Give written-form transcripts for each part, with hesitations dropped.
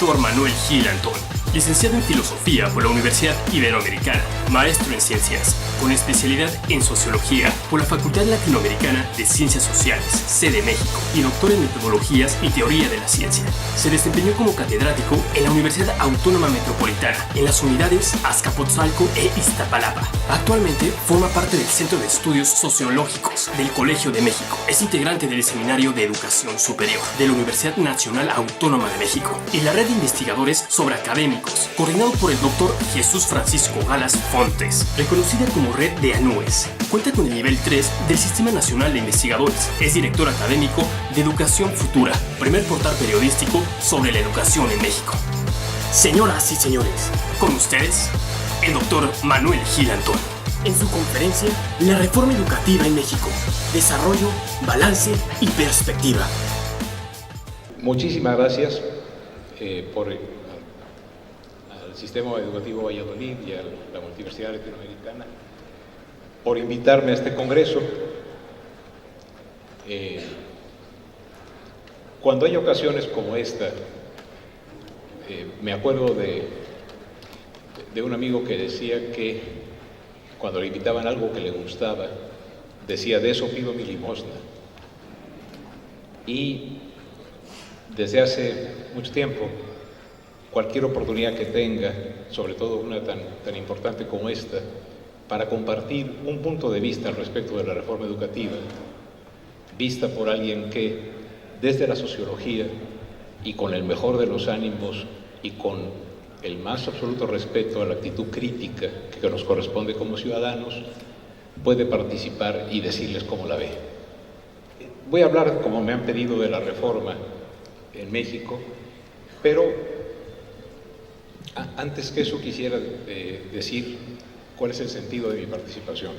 Dr. Manuel Gil Antón, licenciado en Filosofía por la Universidad Iberoamericana, maestro en Ciencias, con especialidad en Sociología por la Facultad Latinoamericana de Ciencias Sociales, sede México, y doctor en Metodologías y Teoría de la Ciencia. Se desempeñó como catedrático en la Universidad Autónoma Metropolitana, en las unidades Azcapotzalco e Iztapalapa. Actualmente forma parte del Centro de Estudios Sociológicos del Colegio de México. Es integrante del Seminario de Educación Superior de la Universidad Nacional Autónoma de México y la red de investigadores sobre académicos, coordinado por el Dr. Jesús Francisco Galas Fontes, reconocida como Red de ANUES. Cuenta con el nivel 3 del Sistema Nacional de Investigadores. Es director académico de Educación Futura, primer portal periodístico sobre la educación en México. Señoras y señores, con ustedes, el Dr. Manuel Gil Antón, en su conferencia La Reforma Educativa en México, Desarrollo, Balance y Perspectiva. Muchísimas gracias por al Sistema Educativo Valladolid y a la Universidad Latinoamericana por invitarme a este congreso. Cuando hay ocasiones como esta, me acuerdo de un amigo que decía que cuando le invitaban algo que le gustaba, decía: de eso pido mi limosna. Y desde hace mucho tiempo, cualquier oportunidad que tenga, sobre todo una tan importante como esta, para compartir un punto de vista al respecto de la reforma educativa, vista por alguien que desde la sociología y con el mejor de los ánimos y con el más absoluto respeto a la actitud crítica que nos corresponde como ciudadanos, puede participar y decirles cómo la ve. Voy a hablar, como me han pedido, de la reforma en México, pero antes que eso quisiera decir cuál es el sentido de mi participación.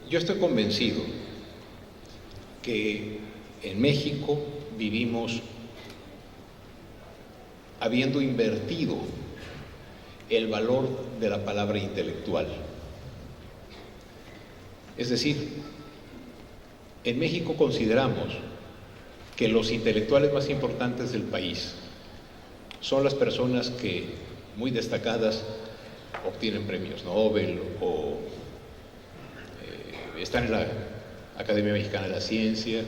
Yo estoy convencido que en México vivimos habiendo invertido el valor de la palabra intelectual. Es decir, en México consideramos que los intelectuales más importantes del país son las personas que, muy destacadas, obtienen premios Nobel o están en la Academia Mexicana de la Ciencia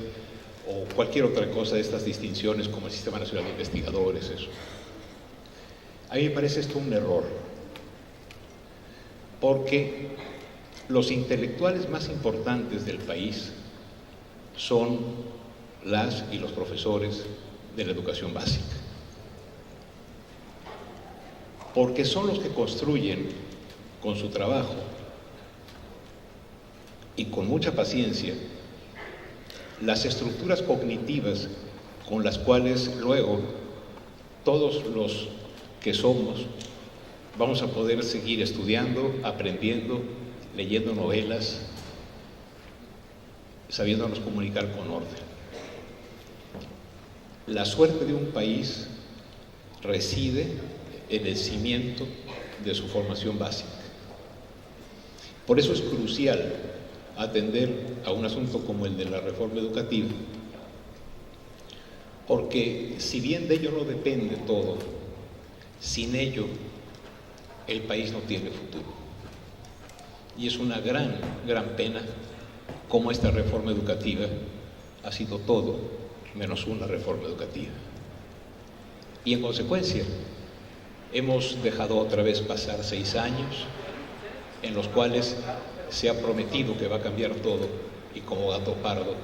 o cualquier otra cosa de estas distinciones como el Sistema Nacional de Investigadores, eso. A mí me parece esto un error, porque los intelectuales más importantes del país son las y los profesores de la educación básica, porque son los que construyen con su trabajo y con mucha paciencia las estructuras cognitivas con las cuales luego todos los que somos vamos a poder seguir estudiando, aprendiendo, leyendo novelas, sabiéndonos comunicar con orden. La suerte de un país reside en el cimiento de su formación básica. Por eso es crucial atender a un asunto como el de la reforma educativa, porque si bien de ello no depende todo, sin ello el país no tiene futuro. Y es una gran pena cómo esta reforma educativa ha sido todo menos una reforma educativa. Y en consecuencia, hemos dejado otra vez pasar 6 años en los cuales se ha prometido que va a cambiar todo y como gato pardo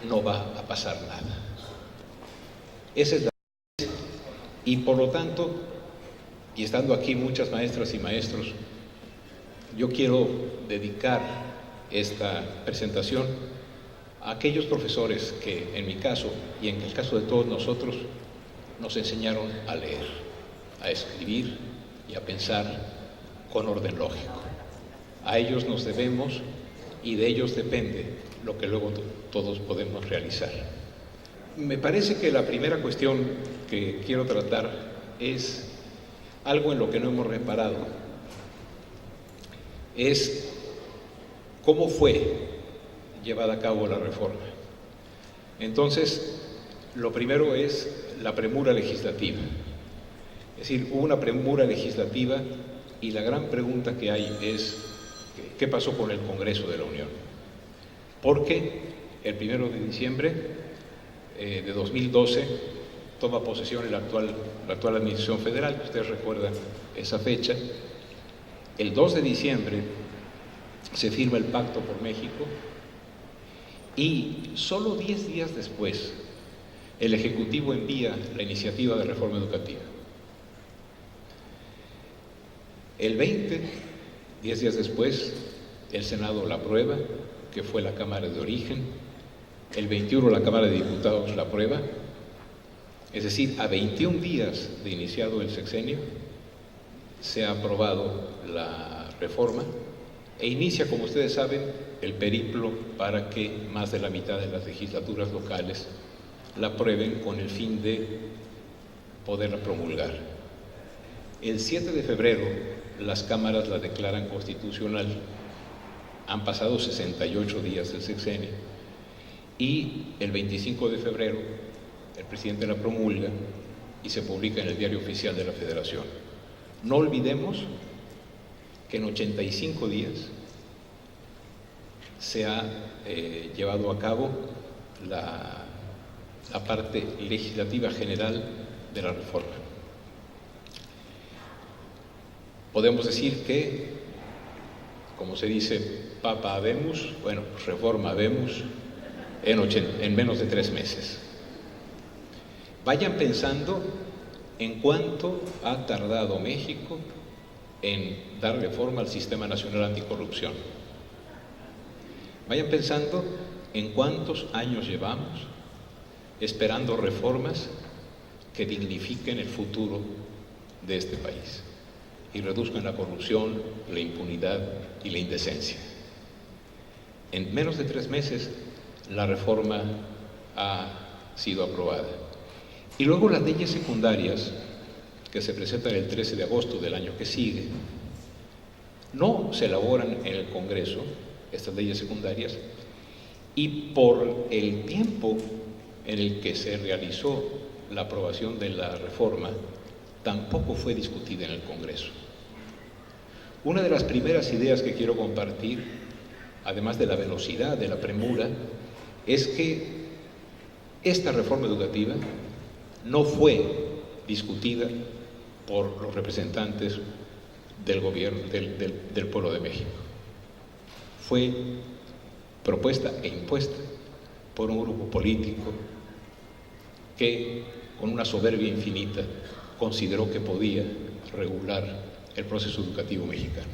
no va a pasar nada. Esa es la realidad. Y por lo tanto, y estando aquí muchas maestras y maestros, yo quiero dedicar esta presentación a aquellos profesores que en mi caso y en el caso de todos nosotros nos enseñaron a leer, a escribir y a pensar con orden lógico. A ellos nos debemos y de ellos depende lo que luego todos podemos realizar. Me parece que la primera cuestión que quiero tratar es algo en lo que no hemos reparado. Es cómo fue llevada a cabo la reforma. Entonces, lo primero es la premura legislativa. Es decir, hubo una premura legislativa y la gran pregunta que hay es ¿qué pasó con el Congreso de la Unión? Porque el 1 de diciembre de 2012 toma posesión la actual Administración Federal, ustedes recuerdan esa fecha. El 2 de diciembre se firma el Pacto por México y solo 10 días después el Ejecutivo envía la iniciativa de reforma educativa. El 20, 10 días después, el Senado la aprueba, que fue la Cámara de origen. El 21 la Cámara de Diputados la aprueba. Es decir, a 21 días de iniciado el sexenio, se ha aprobado la reforma e inicia, como ustedes saben, el periplo para que más de la mitad de las legislaturas locales la aprueben con el fin de poderla promulgar. El 7 de febrero las cámaras la declaran constitucional. Han pasado 68 días del sexenio y el 25 de febrero el presidente la promulga y se publica en el Diario Oficial de la Federación. No olvidemos que en 85 días se ha llevado a cabo la parte legislativa general de la reforma. Podemos decir que, como se dice, papa habemus, bueno, reforma habemus en menos de 3 meses. Vayan pensando en cuánto ha tardado México en dar reforma al Sistema Nacional Anticorrupción. Vayan pensando en cuántos años llevamos esperando reformas que dignifiquen el futuro de este país y reduzcan la corrupción, la impunidad y la indecencia. En menos de 3 meses la reforma ha sido aprobada. Y luego las leyes secundarias que se presentan el 13 de agosto del año que sigue, no se elaboran en el Congreso, estas leyes secundarias, y por el tiempo en el que se realizó la aprobación de la reforma, tampoco fue discutida en el Congreso. Una de las primeras ideas que quiero compartir, además de la velocidad, de la premura, es que esta reforma educativa no fue discutida por los representantes del gobierno, del pueblo de México. Fue propuesta e impuesta por un grupo político que, con una soberbia infinita, consideró que podía regular el proceso educativo mexicano.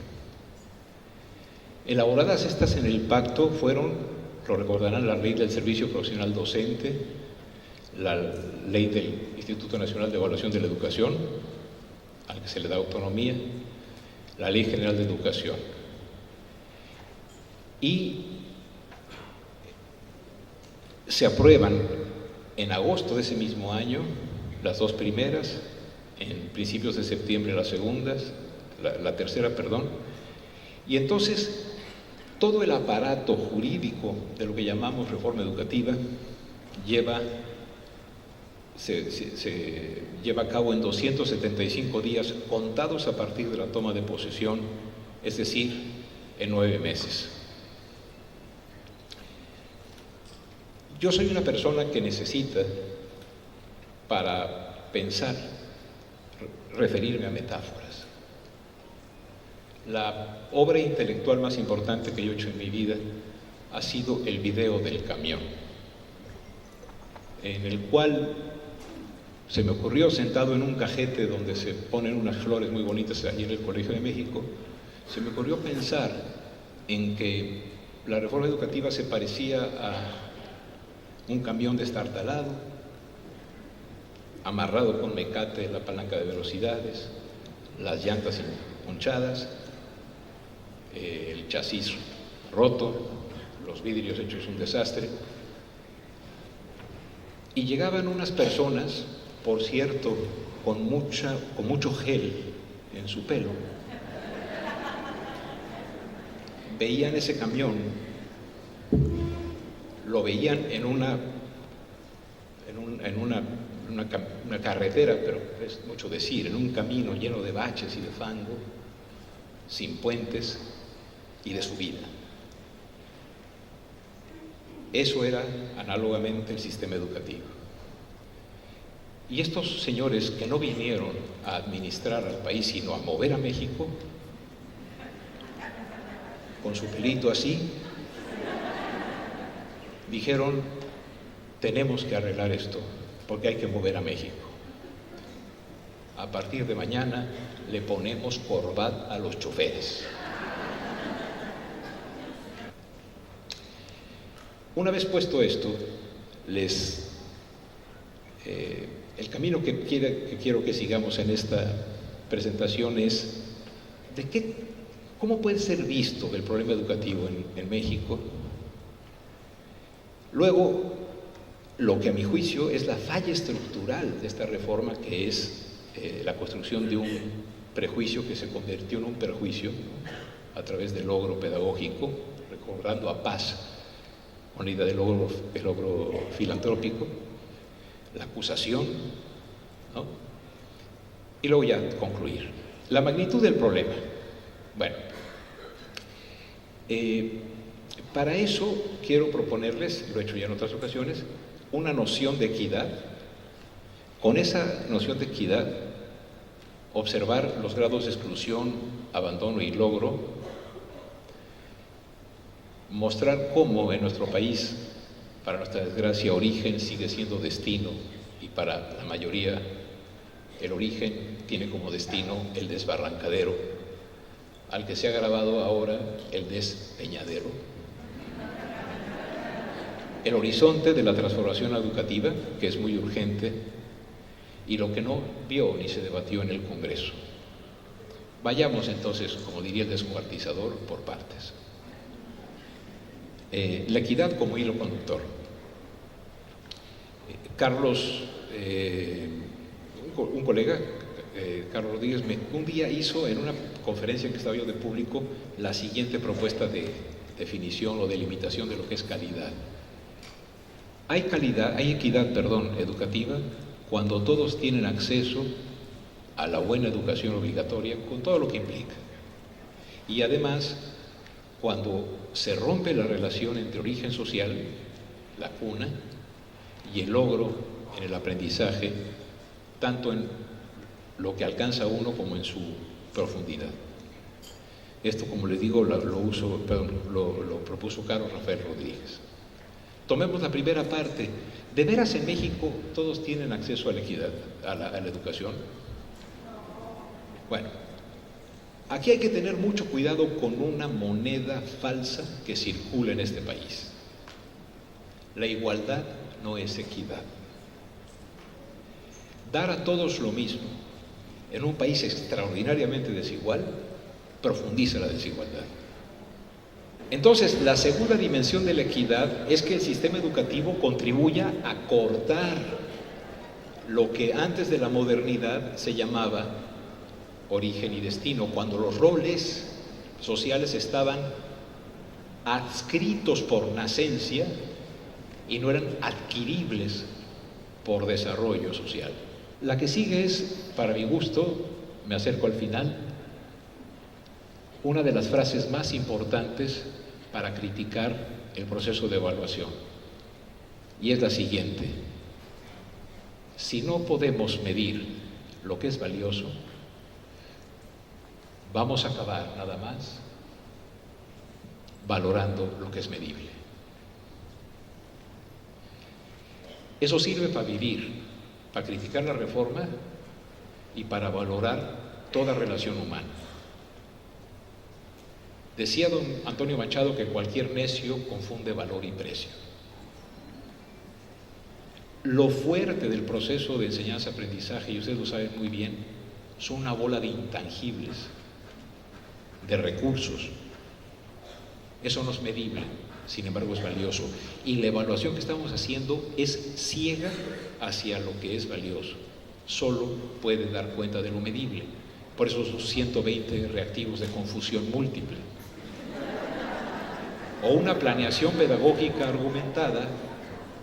Elaboradas estas en el pacto fueron, lo recordarán, la ley del servicio profesional docente, la ley del Instituto Nacional de Evaluación de la Educación, al que se le da autonomía, la Ley General de Educación. Y se aprueban en agosto de ese mismo año las 2 primeras, en principios de septiembre las segundas, la tercera, perdón, y entonces todo el aparato jurídico de lo que llamamos reforma educativa se lleva a cabo en 275 días contados a partir de la toma de posesión, es decir, en 9 meses. Yo soy una persona que necesita, para pensar, referirme a metáforas. La obra intelectual más importante que yo he hecho en mi vida ha sido el video del camión, en el cual se me ocurrió, sentado en un cajete donde se ponen unas flores muy bonitas allí en el Colegio de México, se me ocurrió pensar en que la reforma educativa se parecía a un camión destartalado, amarrado con mecate en la palanca de velocidades, las llantas ponchadas, el chasis roto, los vidrios hechos un desastre. Y llegaban unas personas, por cierto, con mucho gel en su pelo. Veían ese camión, lo veían en una una carretera, pero es mucho decir, en un camino lleno de baches y de fango, sin puentes y de subida. Eso era análogamente el sistema educativo. Y estos señores que no vinieron a administrar al país, sino a mover a México, con su pelito así, dijeron: tenemos que arreglar esto, porque hay que mover a México. A partir de mañana le ponemos corbata a los choferes. Una vez puesto esto, el camino que quiero que sigamos en esta presentación es cómo puede ser visto el problema educativo en México. Luego, lo que a mi juicio es la falla estructural de esta reforma, que es la construcción de un prejuicio que se convirtió en un perjuicio a través del logro pedagógico, recordando a Paz, una idea de logro filantrópico, la acusación, ¿no? Y luego ya concluir. La magnitud del problema. Bueno, para eso quiero proponerles, lo he hecho ya en otras ocasiones, una noción de equidad. Con esa noción de equidad, observar los grados de exclusión, abandono y logro, mostrar cómo en nuestro país, para nuestra desgracia, origen sigue siendo destino, y para la mayoría el origen tiene como destino el desbarrancadero, al que se ha agravado ahora el despeñadero. El horizonte de la transformación educativa, que es muy urgente, y lo que no vio ni se debatió en el Congreso. Vayamos entonces, como diría el descuartizador, por partes. La equidad como hilo conductor. Carlos, un colega, Carlos Rodríguez, un día hizo en una conferencia que estaba yo de público la siguiente propuesta de definición o delimitación de lo que es calidad. Hay equidad educativa cuando todos tienen acceso a la buena educación obligatoria, con todo lo que implica. Y además, cuando se rompe la relación entre origen social, la cuna, y el logro en el aprendizaje, tanto en lo que alcanza uno como en su profundidad. Esto, como les digo, lo propuso Carlos Rafael Rodríguez. Tomemos la primera parte. ¿De veras en México todos tienen acceso a la equidad, a la educación? Bueno, aquí hay que tener mucho cuidado con una moneda falsa que circula en este país. La igualdad no es equidad. Dar a todos lo mismo en un país extraordinariamente desigual profundiza la desigualdad. Entonces, la segunda dimensión de la equidad es que el sistema educativo contribuya a cortar lo que antes de la modernidad se llamaba origen y destino, cuando los roles sociales estaban adscritos por nacencia y no eran adquiribles por desarrollo social. La que sigue es, para mi gusto, me acerco al final, una de las frases más importantes para criticar el proceso de evaluación, y es la siguiente: si no podemos medir lo que es valioso, vamos a acabar nada más valorando lo que es medible. Eso sirve para vivir, para criticar la reforma y para valorar toda relación humana. Decía don Antonio Machado que cualquier necio confunde valor y precio. Lo fuerte del proceso de enseñanza-aprendizaje, y ustedes lo saben muy bien, son una bola de intangibles, de recursos. Eso no es medible, sin embargo es valioso. Y la evaluación que estamos haciendo es ciega hacia lo que es valioso. Solo puede dar cuenta de lo medible. Por eso sus 120 reactivos de confusión múltiple. O una planeación pedagógica argumentada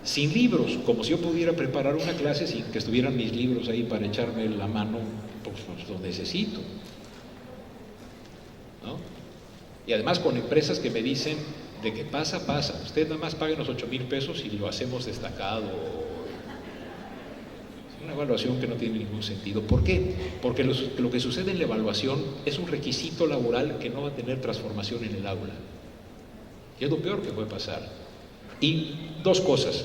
sin libros, como si yo pudiera preparar una clase sin que estuvieran mis libros ahí para echarme la mano, pues lo necesito, ¿no? Y además con empresas que me dicen de que pasa, usted nada más pague los 8,000 pesos y lo hacemos destacado. Es una evaluación que no tiene ningún sentido. ¿Por qué? Porque lo que sucede en la evaluación es un requisito laboral que no va a tener transformación en el aula. Y es lo peor que puede pasar. Y dos cosas: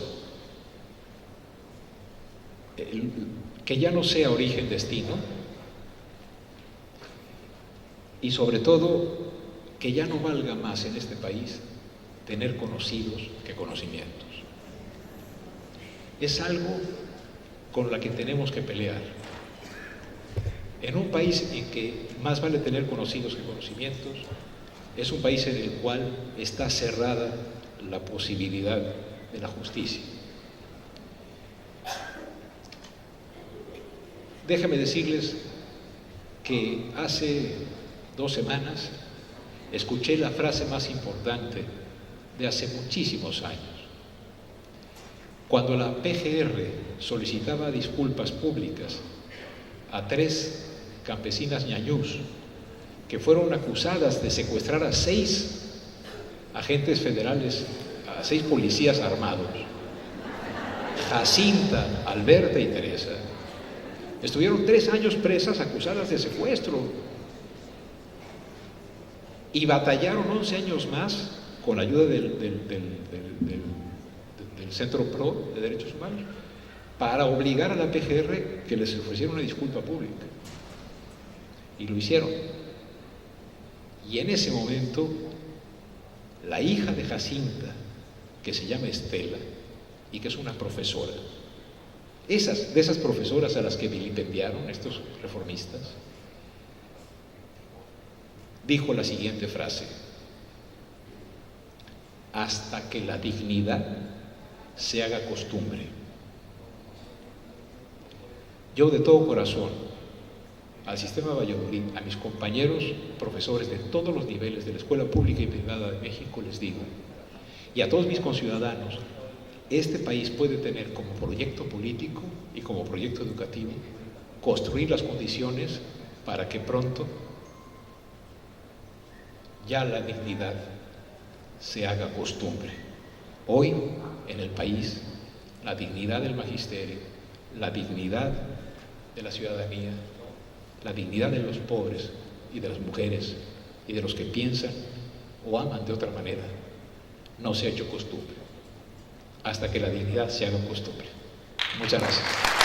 que ya no sea origen-destino, y sobre todo que ya no valga más en este país tener conocidos que conocimientos. Es algo con la que tenemos que pelear. En un país en que más vale tener conocidos que conocimientos, es un país en el cual está cerrada la posibilidad de la justicia. Déjenme decirles que hace 2 semanas escuché la frase más importante de hace muchísimos años. Cuando la PGR solicitaba disculpas públicas a 3 campesinas ñañús que fueron acusadas de secuestrar a 6 agentes federales, a 6 policías armados, Jacinta, Alberta y Teresa, estuvieron 3 años presas acusadas de secuestro y batallaron 11 años más con la ayuda del Centro PRO de Derechos Humanos para obligar a la PGR que les ofreciera una disculpa pública. Y lo hicieron. Y en ese momento, la hija de Jacinta, que se llama Estela y que es una profesora, de esas profesoras a las que vilipendiaron estos reformistas, dijo la siguiente frase: hasta que la dignidad se haga costumbre. Yo de todo corazón, al sistema de Valladolid, a mis compañeros profesores de todos los niveles de la escuela pública y privada de México les digo, y a todos mis conciudadanos, este país puede tener como proyecto político y como proyecto educativo construir las condiciones para que pronto ya la dignidad se haga costumbre. Hoy en el país, la dignidad del magisterio, la dignidad de la ciudadanía, la dignidad de los pobres y de las mujeres y de los que piensan o aman de otra manera, no se ha hecho costumbre. Hasta que la dignidad se haga costumbre. Muchas gracias.